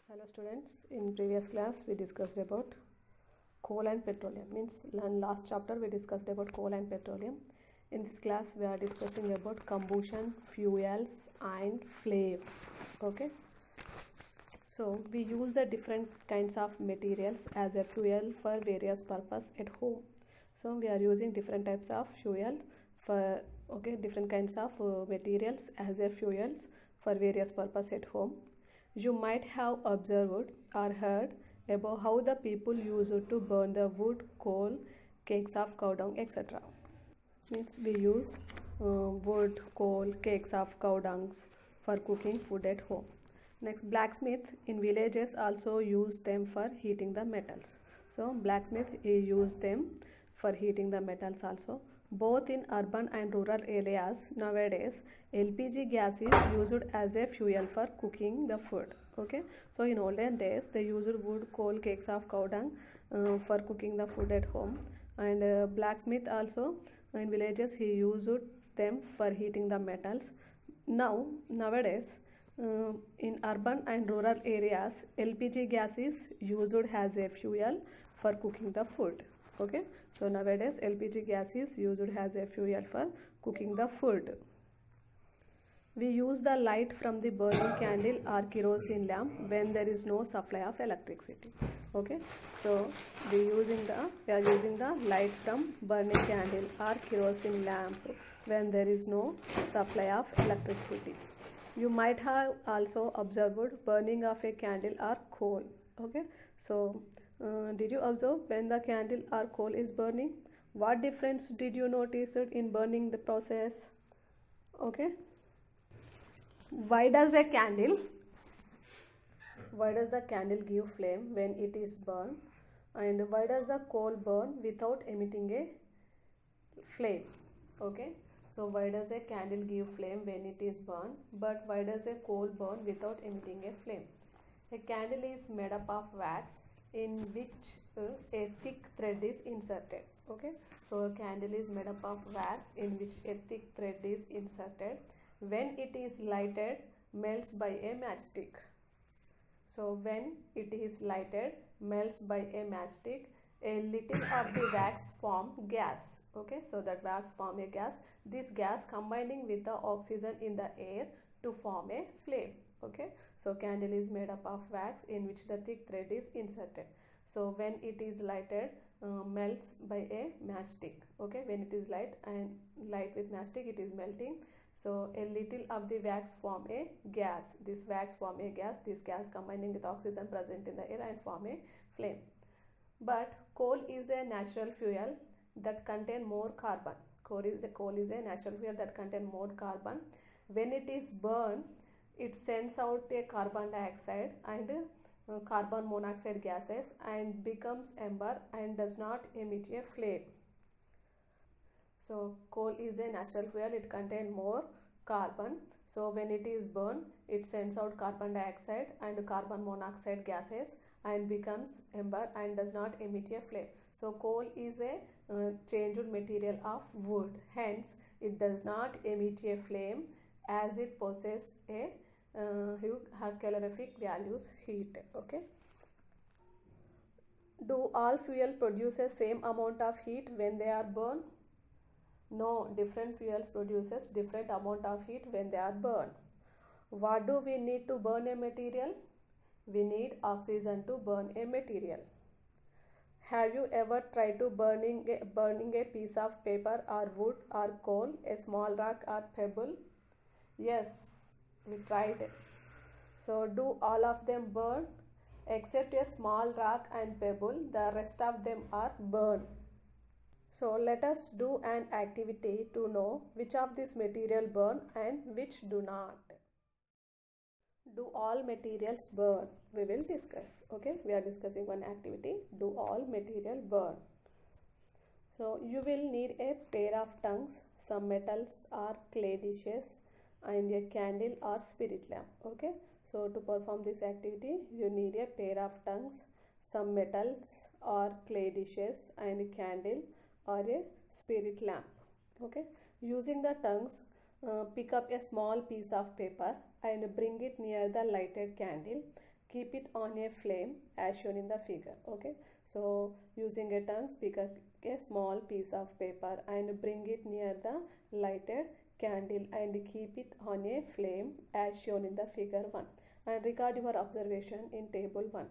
Hello students, in previous class we discussed about coal and petroleum. In last chapter we discussed about coal and petroleum. In this class we are discussing about combustion, fuels and flame. Okay. So we use the different kinds of materials as a fuel for various purpose at home. So we are using different types of fuels for different kinds of materials as a fuels for various purpose at home. You might have observed or heard about how the people used to burn the wood, coal, cakes of cow dung, etc. Means we use wood, coal, cakes of cow dungs for cooking food at home. Next, blacksmith in villages also use them for heating the metals. So blacksmith use them for heating the metals also. Both in urban and rural areas nowadays, LPG gas is used as a fuel for cooking the food. Okay, so in olden days they used wood, coal, cakes of cow dung for cooking the food at home, and blacksmith also in villages he used them for heating the metals. Nowadays in urban and rural areas, LPG gas is used as a fuel for cooking the food. Okay, so nowadays LPG gas is used as a fuel for cooking the food. We use the light from the burning candle or kerosene lamp when there is no supply of electricity. Okay, so we are using the light from burning candle or kerosene lamp when there is no supply of electricity. You might have also observed burning of a candle or coal. Okay, so did you observe when the candle or coal is burning? What difference did you notice in burning the process? Okay, why does the candle give flame when it is burned, and why does the coal burn without emitting a flame? Okay, so why does a candle give flame when it is burned, but why does a coal burn without emitting a flame? A candle is made up of wax in which a thick thread is inserted. Okay, so a candle is made up of wax in which a thick thread is inserted. When it is lighted, melts by a matchstick. So when it is lighted, melts by a matchstick, a little of the wax form gas. Okay, so that wax form a gas. This gas combining with the oxygen in the air to form a flame. Okay, so candle is made up of wax in which the thick thread is inserted. So when it is lighted, melts by a matchstick. Okay, when it is light with matchstick, it is melting. So a little of the wax form a gas. This wax form a gas. This gas combining with oxygen present in the air and form a flame. But coal is a natural fuel that contain more carbon. Coal is a natural fuel that contain more carbon. When it is burned, it sends out a carbon dioxide and carbon monoxide gases and becomes ember and does not emit a flame. So coal is a natural fuel, it contains more carbon. So when it is burned, it sends out carbon dioxide and carbon monoxide gases and becomes ember and does not emit a flame. So coal is a changed material of wood, hence it does not emit a flame as it possesses a calorific values heat. Okay, do all fuel produce the same amount of heat when they are burned? No, different fuels produces different amount of heat when they are burned. What do we need to burn a material? We need oxygen to burn a material. Have you ever tried to burning a piece of paper or wood or coal, a small rock or pebble? Yes, we tried it. So do all of them burn? Except a small rock and pebble, the rest of them are burned. So let us do an activity to know which of these material burn and which do not. Do all materials burn? We will discuss. Okay, we are discussing one activity. Do all material burn? So you will need a pair of tongues, some metals or clay dishes, and a candle or spirit lamp. Okay, so to perform this activity, you need a pair of tongues, some metals or clay dishes, and a candle or a spirit lamp. Okay, using the tongues, pick up a small piece of paper and bring it near the lighted candle. keep it on a flame as shown in the figure. Okay, so using a tongs, pick up a small piece of paper and bring it near the lighted candle and keep it on a flame as shown in the figure 1 and record your observation in table 1.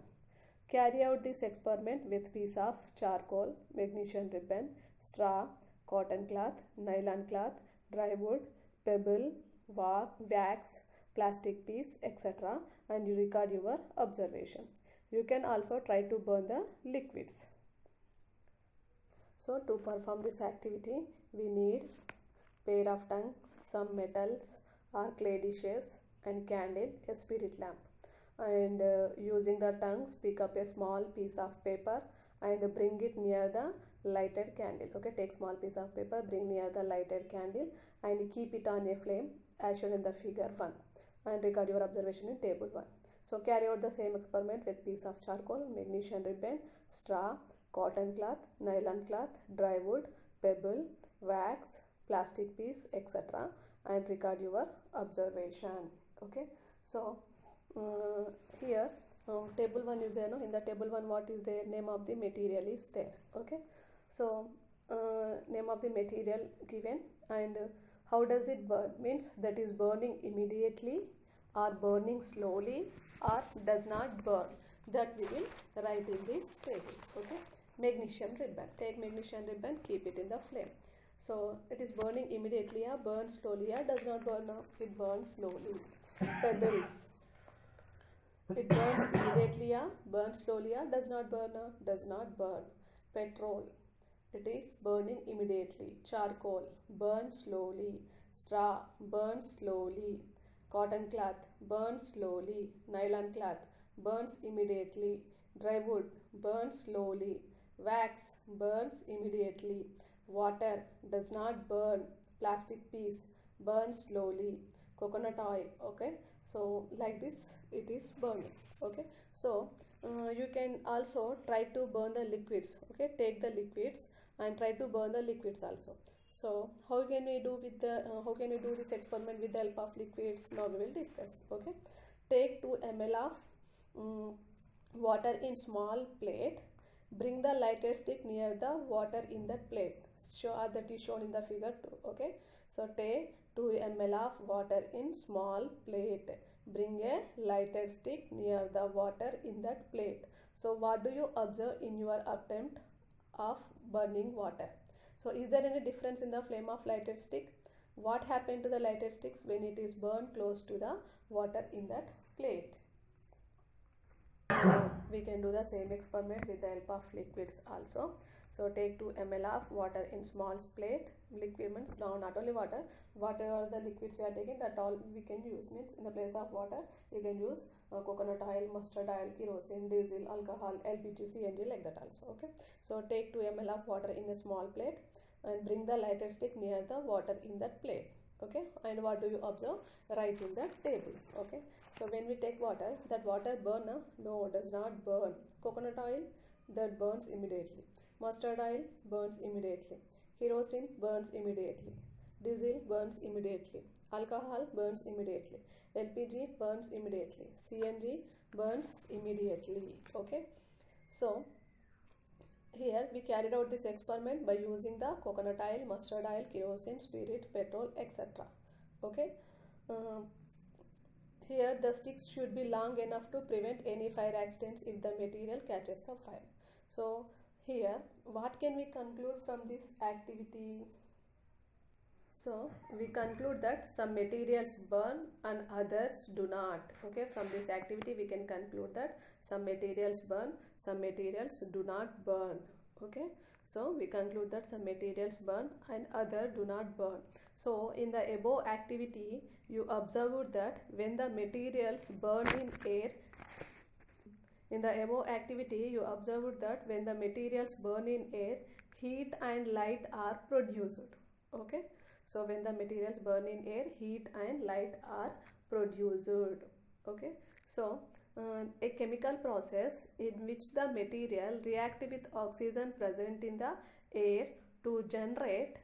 Carry out this experiment with piece of charcoal, magnesium ribbon, straw, cotton cloth, nylon cloth, dry wood, pebble, wax, plastic piece, etc. and you record your observation. You can also try to burn the liquids. So to perform this activity, we need pair of tongue, some metals or clay dishes and candle, a spirit lamp. And using the tongues, pick up a small piece of paper and bring it near the lighted candle. Okay, take small piece of paper, bring near the lighted candle and keep it on a flame as shown in the figure 1 and record your observation in table 1. So carry out the same experiment with piece of charcoal, magnesium ribbon, straw, cotton cloth, nylon cloth, dry wood, pebble, wax, plastic piece, etc. and record your observation. Okay, so here table 1 is there, no? In the table 1, what is there? Name of the material is there. Okay, so name of the material given and how does it burn, means that is burning immediately or burning slowly or does not burn, that we will write in this table. Okay, magnesium ribbon, take magnesium ribbon, keep it in the flame. So it is burning immediately or burns slowly or does not burn, it burns slowly. Pebbles, it burns immediately or burns slowly or does not burn, does not burn. Petrol, it is burning immediately. Charcoal, burns slowly. Straw, burns slowly. Cotton cloth, burns slowly. Nylon cloth, burns immediately. Dry wood, burns slowly. Wax, burns immediately. Water, does not burn. Plastic piece, burns slowly. Coconut oil, okay, so like this it is burning. Okay, so you can also try to burn the liquids. Okay, take the liquids and try to burn the liquids also. So how can we do with the how can we do this experiment with the help of liquids? Now we will discuss. Okay, take 2 ml of water in small plate. Bring the lighted stick near the water in that plate. That is shown in the figure 2. Okay, so take 2 ml of water in small plate. Bring a lighted stick near the water in that plate. So what do you observe in your attempt of burning water? So is there any difference in the flame of lighted stick? What happened to the lighted sticks when it is burned close to the water in that plate? We can do the same experiment with the help of liquids also. So take 2 ml of water in small plate. Liquid means now not only water, whatever the liquids we are taking, that all we can use. Means in the place of water you can use coconut oil, mustard oil, kerosene, diesel, alcohol, LPG, CNG, like that also. Okay, so take 2 ml of water in a small plate and bring the lighted stick near the water in that plate. Okay, and what do you observe? Write in the table. Okay, so when we take water, that water burn? No, does not burn. Coconut oil, that burns immediately. Mustard oil burns immediately. Kerosene burns immediately. Diesel burns immediately. Alcohol burns immediately. LPG burns immediately. CNG burns immediately. Okay, so here we carried out this experiment by using the coconut oil, mustard oil, kerosene, spirit, petrol, etc. Okay, here the sticks should be long enough to prevent any fire accidents if the material catches the fire. So here what can we conclude from this activity? So we conclude that some materials burn and others do not. Okay, from this activity we can conclude that some materials burn, some materials do not burn. Okay, so we conclude that some materials burn and others do not burn. So in the above activity you observed that when the materials burn in air, in the above activity you observed that when the materials burn in air, heat and light are produced. Okay, so when the materials burn in air, heat and light are produced. Okay, so a chemical process in which the material react with oxygen present in the air to generate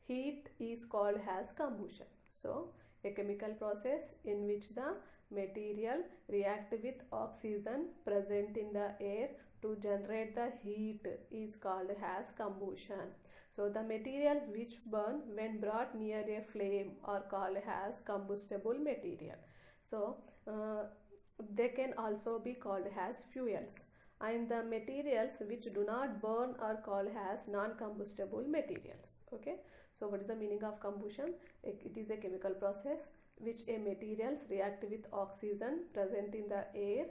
heat is called as combustion. So A chemical process in which the material react with oxygen present in the air to generate the heat is called as combustion. So the materials which burn when brought near a flame are called as combustible material. So they can also be called as fuels, and the materials which do not burn are called as non-combustible materials. Okay, so what is the meaning of combustion? It is a chemical process which a materials react with oxygen present in the air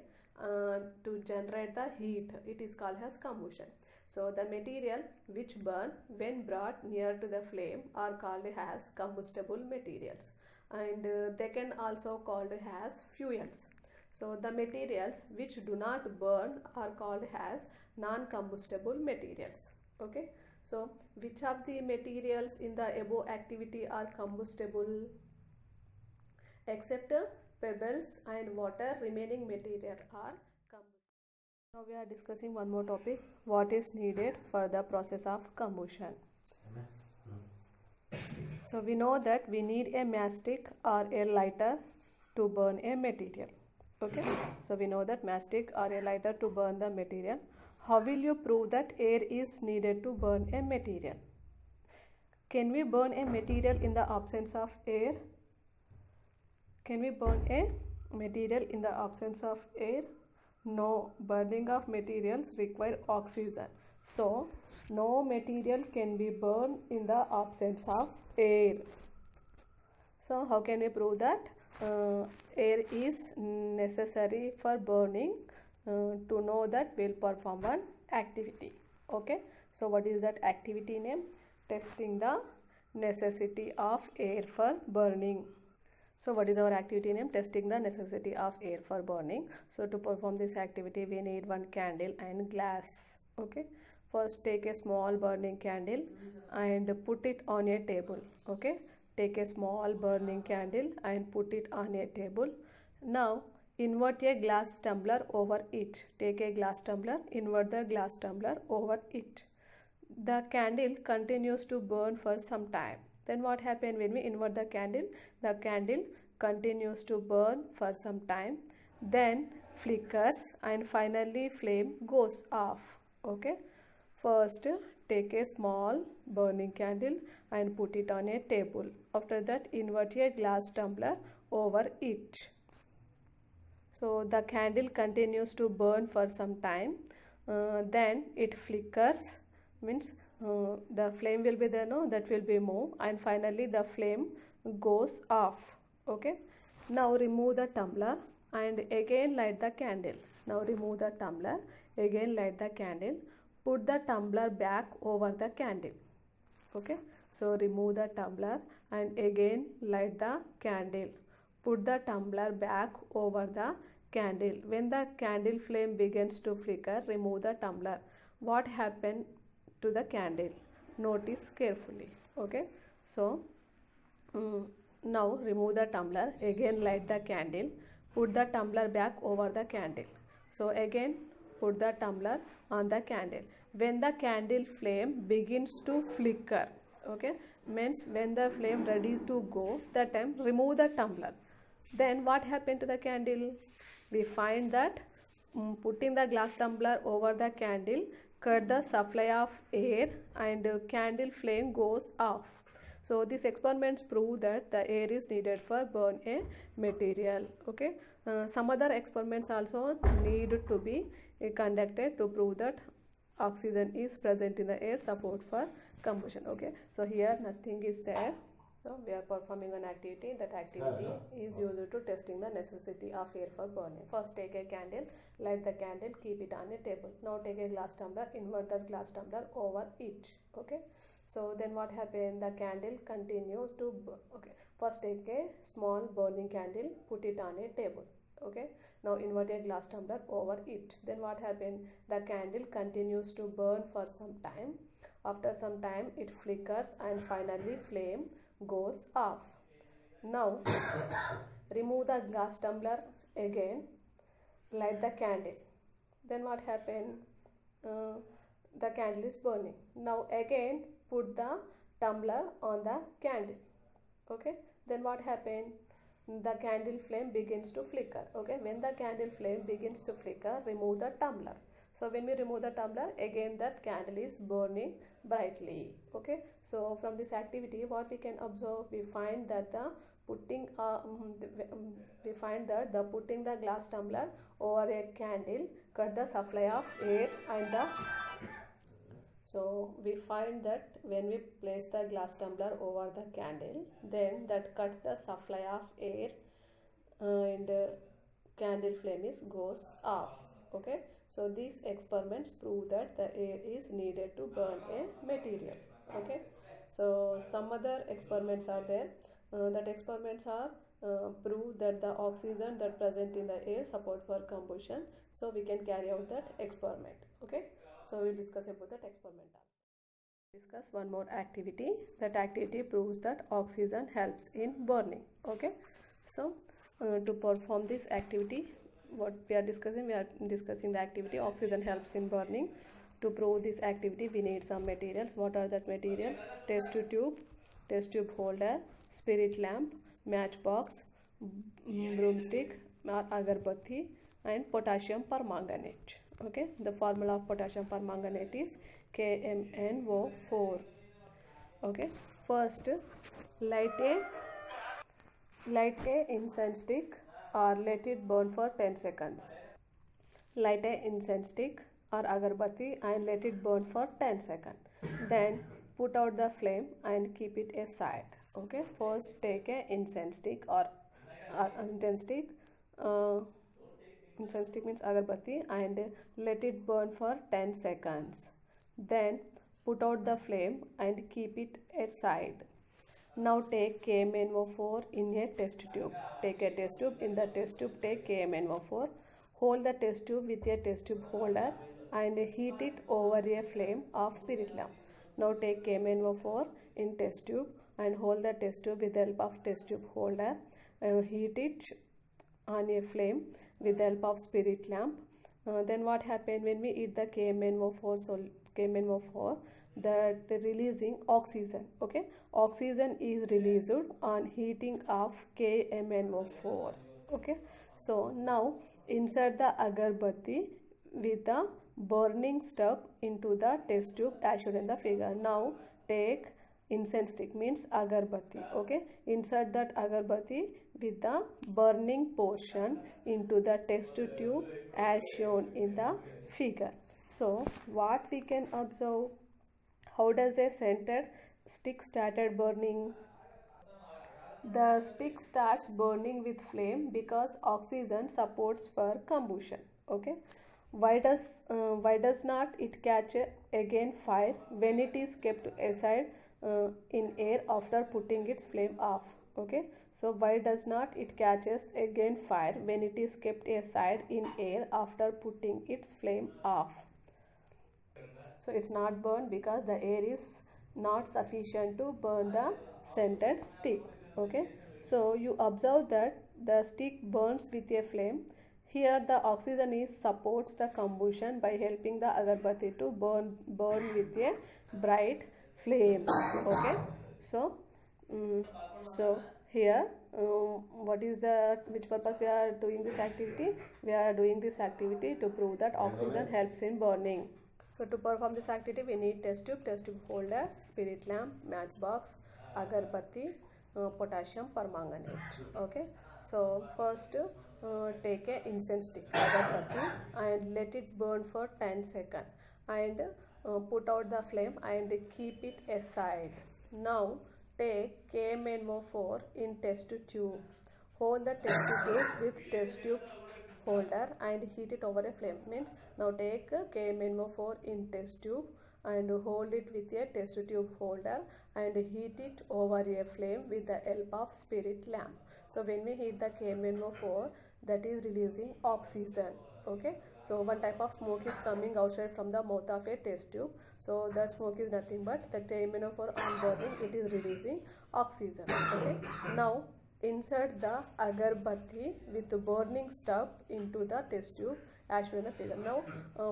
to generate the heat. It is called as combustion. So the material which burn when brought near to the flame are called as combustible materials, and they can also called as fuels. So the materials which do not burn are called as non-combustible materials. Okay, so which of the materials in the above activity are combustible? Except pebbles and water, remaining material are combustible. Now we are discussing one more topic, what is needed for the process of combustion. So we know that we need a matchstick or a lighter to burn a material. Okay, so we know that matchstick or a lighter to burn the material. How will you prove that air is needed to burn a material? Can we burn a material in the absence of air? Can we burn a material in the absence of air? No, burning of materials require oxygen. So, no material can be burned in the absence of air. So, how can we prove that air is necessary for burning? To know that, we'll perform one activity. Okay. So, what is that activity name? Testing the necessity of air for burning. So what is our activity name? Testing the necessity of air for burning. So to perform this activity, we need one candle and glass. Okay. First take a small burning candle and put it on a table. Okay. Take a small burning candle and put it on a table. Now invert a glass tumbler over it. Take a glass tumbler, invert the glass tumbler over it. The candle continues to burn for some time. Then what happened when we invert the candle? The candle continues to burn for some time, then flickers, and finally flame goes off. Okay. First take a small burning candle and put it on a table. After that invert a glass tumbler over it. So the candle continues to burn for some time, then it flickers, means the flame will be there, no, that will be moved, and finally the flame goes off. Okay. Now remove the tumbler and again light the candle. Now remove the tumbler, again light the candle, put the tumbler back over the candle. Okay. So remove the tumbler and again light the candle, put the tumbler back over the candle. When the candle flame begins to flicker, remove the tumbler. What happened to the candle? Notice carefully. Okay. So now remove the tumbler, again light the candle, put the tumbler back over the candle. So again put the tumbler on the candle. When the candle flame begins to flicker, okay, means when the flame ready to go, that time remove the tumbler. Then what happened to the candle? We find that putting the glass tumbler over the candle cut the supply of air and candle flame goes off. So these experiments prove that the air is needed for burn a material. Okay. Some other experiments also need to be conducted to prove that oxygen is present in the air, support for combustion. Okay. So here nothing is there. So we are performing an activity. That activity is used to testing the necessity of air for burning. First take a candle, light the candle, keep it on a table. Now take a glass tumbler, invert the glass tumbler over it. Okay. So then what happened? The candle continues to burn. Okay. First take a small burning candle, put it on a table. Okay. Now invert a glass tumbler over it. Then what happened? The candle continues to burn for some time. After some time it flickers and finally flame goes off. Now remove the glass tumbler again, light the candle. Then what happened? The candle is burning. Now again put the tumbler on the candle. Okay. then what happened? The candle flame begins to flicker. Okay, when the candle flame begins to flicker, remove the tumbler. So when we remove the tumbler, again that candle is burning brightly. Okay, so from this activity what we can observe, we find that the putting the glass tumbler over a candle cut the supply of air and the so we find that when we place the glass tumbler over the candle, then that cut the supply of air and candle flame goes off. Okay, so these experiments prove that the air is needed to burn a material. Okay, so some other experiments are there. That experiments are prove that the oxygen that present in the air support for combustion. So we can carry out that experiment. Okay, so we'll discuss about that experiment also. Discuss one more activity. That activity proves that oxygen helps in burning. Okay, so to perform this activity, what we are discussing the activity oxygen helps in burning. To prove this activity, we need some materials. What are that materials? Test tube holder, spirit lamp, matchbox, broomstick or agarbatti, and potassium permanganate. Okay, the formula of potassium permanganate is KMnO4. Okay, first light a incense stick or let it burn for 10 seconds. Light a incense stick or agarbatti and let it burn for 10 seconds. Then put out the flame and keep it aside. Okay, first take a incense stick or incense stick. Incense stick means agarbatti and let it burn for 10 seconds. Then put out the flame and keep it aside. Now take KMnO4 in a test tube. Take a test tube. In the test tube, take KMnO4. Hold the test tube with a test tube holder and heat it over a flame of spirit lamp. Now take KMnO4 in test tube and hold the test tube with the help of test tube holder and heat it on a flame with the help of spirit lamp. Then what happened when we heat the KMnO4, that releasing oxygen. Okay, oxygen is released on heating of KMnO4. Okay, so now insert the agarbatti with the burning stuff into the test tube as shown in the figure. Now take incense stick means agarbatti. Okay, insert that agarbatti with the burning portion into the test tube as shown in the figure. So what we can observe, how does a scented stick started burning? The stick starts burning with flame because oxygen supports for combustion. Okay, why does not it catch again fire when it is kept aside in air after putting its flame off? Okay, so why does not it catches again fire when it is kept aside in air after putting its flame off? So it's not burned because the air is not sufficient to burn the scented stick. Okay, so you observe that the stick burns with a flame. Here the oxygen supports the combustion by helping the agarbatti to burn with a bright flame. Okay, so here what is which purpose we are doing this activity? We are doing this activity to prove that oxygen helps in burning. So to perform this activity, we need test tube holder, spirit lamp, matchbox, agarbatti, potassium permanganate. Okay, so first take a incense stick, agarbatti, and let it burn for 10 seconds and put out the flame and keep it aside. Now take KMnO4 in test tube. Hold the test tube with test tube holder and heat it over a flame. Means now take KMnO4 in test tube and hold it with a test tube holder and heat it over a flame with the help of spirit lamp. So when we heat the KMnO4, that is releasing oxygen. Okay, so one type of smoke is coming outside from the mouth of a test tube. So that smoke is nothing but the KMnO4 on burning, it is releasing oxygen. Okay, now insert the agarbatti with burning stuff into the test tube ash in a figure. Now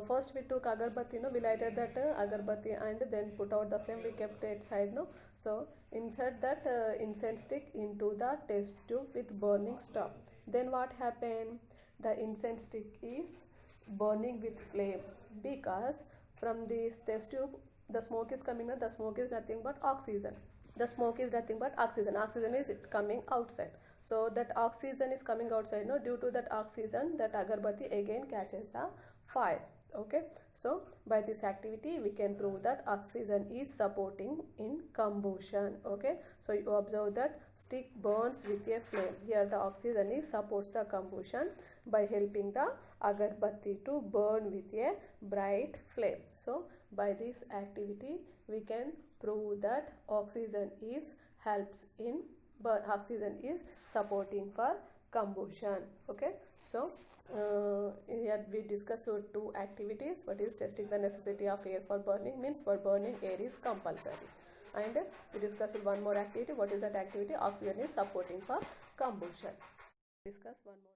first we took agarbatti, no, we lighted that agarbatti and then put out the flame, we kept it side, no. So insert that incense stick into the test tube with burning stuff. Then what happened? The incense stick is burning with flame because from this test tube the smoke is coming, the smoke is nothing but oxygen. The smoke is nothing but oxygen is it coming outside. So that oxygen is coming outside, no, due to that oxygen that agarbatti again catches the fire. Okay, so by this activity we can prove that oxygen is supporting in combustion. Okay, so you observe that stick burns with a flame. Here the oxygen is supports the combustion by helping the agarbatti to burn with a bright flame. So by this activity we can prove that oxygen is helps in oxygen is supporting for combustion. Okay, so here we discuss two activities. What is testing the necessity of air for burning, means for burning air is compulsory, and we discussed one more activity. What is that activity? Oxygen is supporting for combustion. Discuss one more.